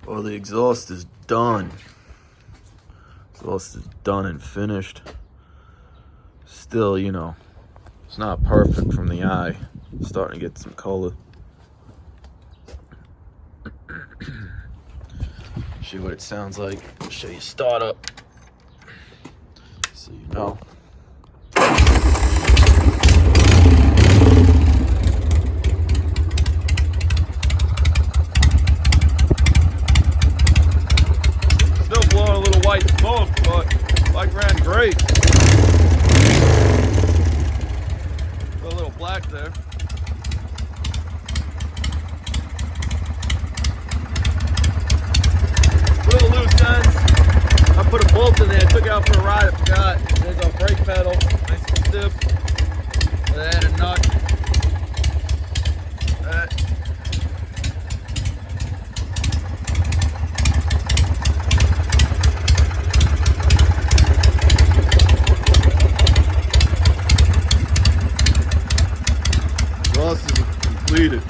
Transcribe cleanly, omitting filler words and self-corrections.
Well, the exhaust is done. Exhaust is done and finished. Still, you know, it's not perfect from the eye. It's starting to get some color. See what it sounds like. I'll show you startup, so you know. Still blowing a little white smoke, but bike ran great. Got a little black there. Little loose ends. I put a bolt in there, took it out for a ride, I forgot. There's our brake pedal, nice and stiff. I add a nut. That. Exhaust is completed.